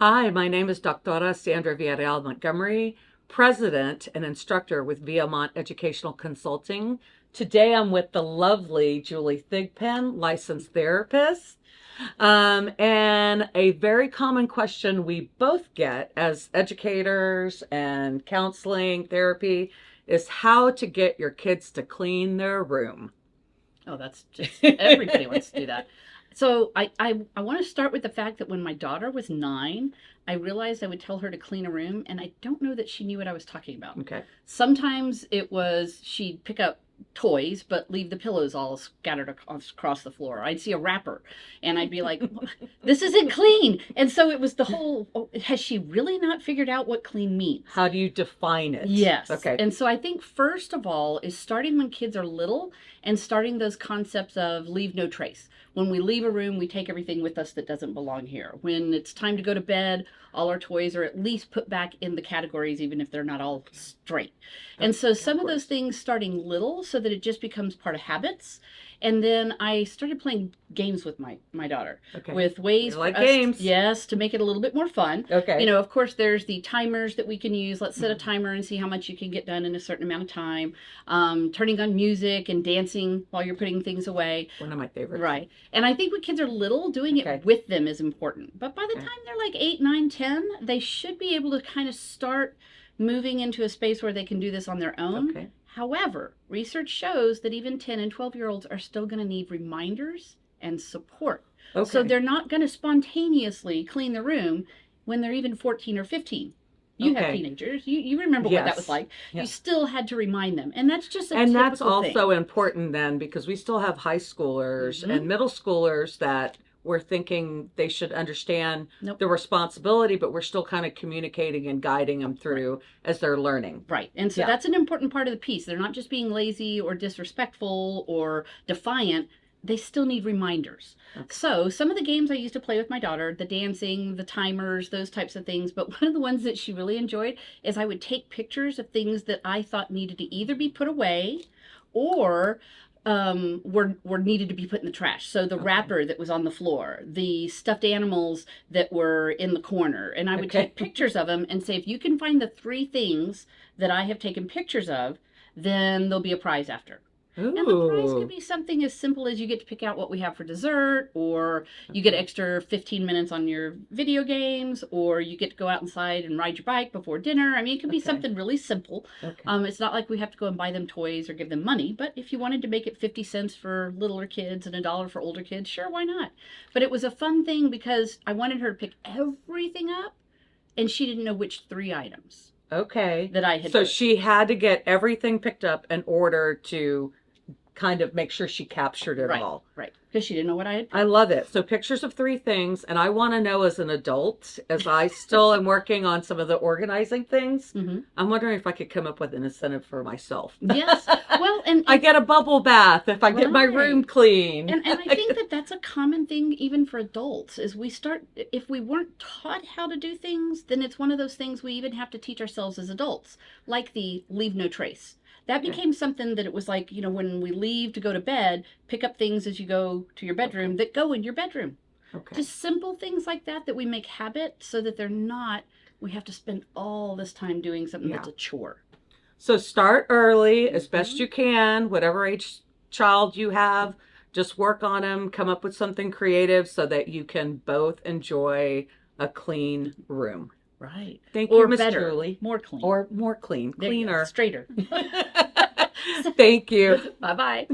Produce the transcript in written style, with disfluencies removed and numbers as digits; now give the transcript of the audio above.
Hi, my name is Dr. Sandra Villarreal Montgomery, President and Instructor with Viamont Educational Consulting. Today I'm with the lovely Julie Thigpen, Licensed Therapist. And a very common question we both get as educators and counseling therapy is how to get your kids to clean their room. Oh, that's just everybody wants to do that. So I want to start with the fact that when my daughter was 9, I realized I would tell her to clean a room, and I don't know that she knew what I was talking about. Okay. Sometimes it was she'd pick up toys but leave the pillows all scattered across the floor. I'd see a wrapper and I'd be like, this isn't clean. And so it was the whole, has she really not figured out what clean means? How do you define it? Yes. Okay. And so I think first of all is starting when kids are little and starting those concepts of leave no trace. When we leave a room, we take everything with us that doesn't belong here. When it's time to go to bed, all our toys are at least put back in the categories, even if they're not all straight. And so some of those things starting little so that it just becomes part of habits. And then I started playing games with my daughter with ways like for us, games. Yes, to make it a little bit more fun. Okay. You know, of course, there's the timers that we can use. Let's set a timer and see how much you can get done in a certain amount of time. Turning on music and dancing while you're putting things away. One of my favorites. Right. And I think when kids are little, doing it with them is important. But by the time they're like 8, 9, 10, they should be able to kind of start moving into a space where they can do this on their own. Okay. However, research shows that even 10 and 12-year-olds are still going to need reminders and support. Okay. So they're not going to spontaneously clean the room when they're even 14 or 15. You have teenagers. You remember what that was like. Yes. You still had to remind them. And that's just a And typical that's also thing. important then because we still have high schoolers and middle schoolers that we're thinking they should understand the responsibility, but we're still kind of communicating and guiding them through as they're learning. Right. And so that's an important part of the piece. They're not just being lazy or disrespectful or defiant. They still need reminders. Okay. So some of the games I used to play with my daughter, the dancing, the timers, those types of things. But one of the ones that she really enjoyed is I would take pictures of things that I thought needed to either be put away or were needed to be put in the trash. So the wrapper that was on the floor, the stuffed animals that were in the corner. And I would take pictures of them and say, if you can find the 3 things that I have taken pictures of, then there'll be a prize after. Ooh. And the prize could be something as simple as you get to pick out what we have for dessert, or you get extra 15 minutes on your video games, or you get to go out inside and ride your bike before dinner. I mean, it could be something really simple. It's not like we have to go and buy them toys or give them money, but if you wanted to make it 50 cents for littler kids and $1 for older kids, sure, why not? But it was a fun thing because I wanted her to pick everything up, and she didn't know which 3 items. That I had. So she had to get everything picked up in order to kind of make sure she captured it all. Right. Because she didn't know what I had. I love it. So pictures of 3 things. And I want to know as an adult, as I still am working on some of the organizing things, I'm wondering if I could come up with an incentive for myself. Yes. Well, and I get a bubble bath if I get my room clean. And I think that that's a common thing even for adults is if we weren't taught how to do things, then it's one of those things we even have to teach ourselves as adults, like the leave no trace. That became something that it was like, when we leave to go to bed, pick up things as you go to your bedroom that go in your bedroom. Just simple things like that we make habit so that we have to spend all this time doing something that's a chore. So start early as best you can, whatever age child you have, just work on them, come up with something creative so that you can both enjoy a clean room. Right. Thank you, Miss Julie. More clean. Or more clean. Cleaner. Straighter. Thank you. Bye-bye.